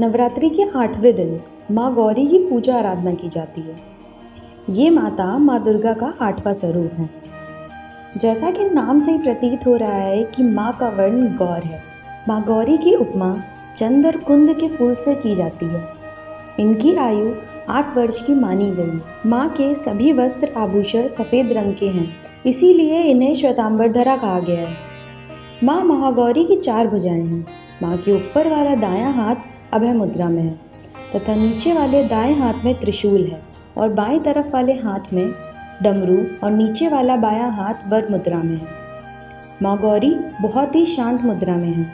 नवरात्रि के 8वें दिन माँ गौरी की पूजा आराधना की जाती है। ये माता माँ दुर्गा का 8वां स्वरूप है। जैसा कि नाम से ही प्रतीत हो रहा है कि माँ का वर्ण गौर है। माँ गौरी की उपमा चंद और कुंद के फूल से की जाती है। इनकी आयु 8 वर्ष की मानी गई। माँ के सभी वस्त्र आभूषण सफेद रंग के हैं, इसीलिए इन्हें श्वेतांबरधरा कहा गया है। माँ महागौरी की 4 भुजाएं हैं। माँ के ऊपर वाला दायां हाथ अभय मुद्रा में है तथा नीचे वाले दाएं हाथ में त्रिशूल है और बाईं तरफ वाले हाथ में डमरू और नीचे वाला बायां हाथ वर मुद्रा में है। माँ गौरी बहुत ही शांत मुद्रा में है।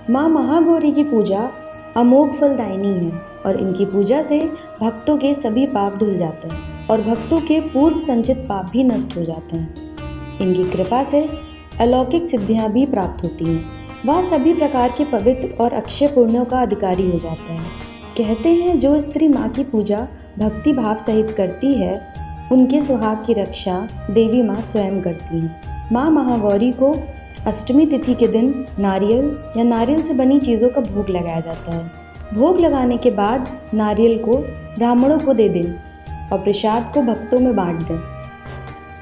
माँ महागौरी की पूजा अमोघ फलदायिनी है और इनकी पूजा से भक्तों के सभी पाप धुल जाते हैं और भक्तों के पूर्व संचित पाप भी नष्ट हो जाते हैं। इनकी कृपा से अलौकिक सिद्धियां भी प्राप्त होती हैं। वह सभी प्रकार के पवित्र और अक्षय पुण्यों का अधिकारी हो जाता है। कहते हैं जो स्त्री माँ की पूजा भक्ति भाव सहित करती है, उनके सुहाग की रक्षा देवी माँ स्वयं करती हैं। माँ महागौरी को अष्टमी तिथि के दिन नारियल या नारियल से बनी चीज़ों का भोग लगाया जाता है। भोग लगाने के बाद नारियल को ब्राह्मणों को दे दें और प्रसाद को भक्तों में बांट दें।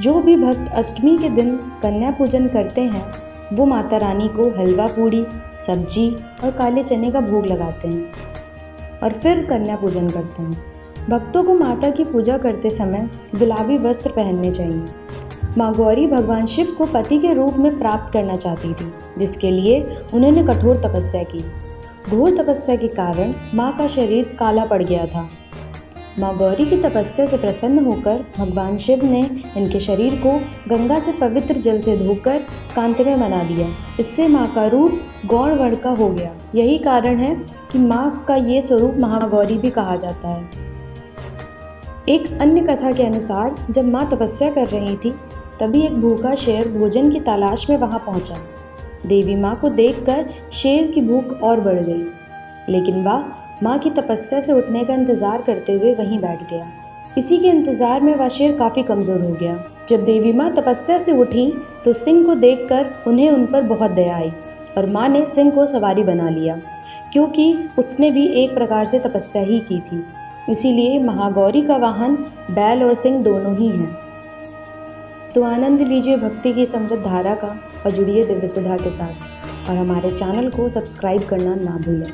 जो भी भक्त अष्टमी के दिन कन्या पूजन करते हैं, वो माता रानी को हलवा पूड़ी, सब्जी और काले चने का भोग लगाते हैं और फिर कन्या पूजन करते हैं। भक्तों को माता की पूजा करते समय गुलाबी वस्त्र पहनने चाहिए। माँ गौरी भगवान शिव को पति के रूप में प्राप्त करना चाहती थी, जिसके लिए उन्होंने कठोर तपस्या की। घोर तपस्या के कारण माँ का शरीर काला पड़ गया था। माँ गौरी की तपस्या से प्रसन्न होकर भगवान शिव ने इनके शरीर को गंगा से पवित्र जल से धोकर कांति में बना दिया। इससे माँ का रूप गौर वर्ण का हो गया। यही कारण है कि माँ का ये स्वरूप महागौरी भी कहा जाता है। एक अन्य कथा के अनुसार जब माँ तपस्या कर रही थी, तभी एक भूखा शेर भोजन की तलाश में वहां पहुंचा। देवी माँ को देखकर शेर की भूख और बढ़ गई, लेकिन वह माँ की तपस्या से उठने का इंतजार करते हुए वहीं बैठ गया। इसी के इंतजार में वह शेर काफी कमजोर हो गया। जब देवी माँ तपस्या से उठी तो सिंह को देखकर उन्हें उन पर बहुत दया आई और माँ ने सिंह को सवारी बना लिया, क्योंकि उसने भी एक प्रकार से तपस्या ही की थी। इसीलिए महागौरी का वाहन बैल और सिंह दोनों ही हैं। तो आनंद लीजिए भक्ति की समृद्ध धारा का और जुड़िए दिव्य सुधा के साथ, और हमारे चैनल को सब्सक्राइब करना ना भूलें।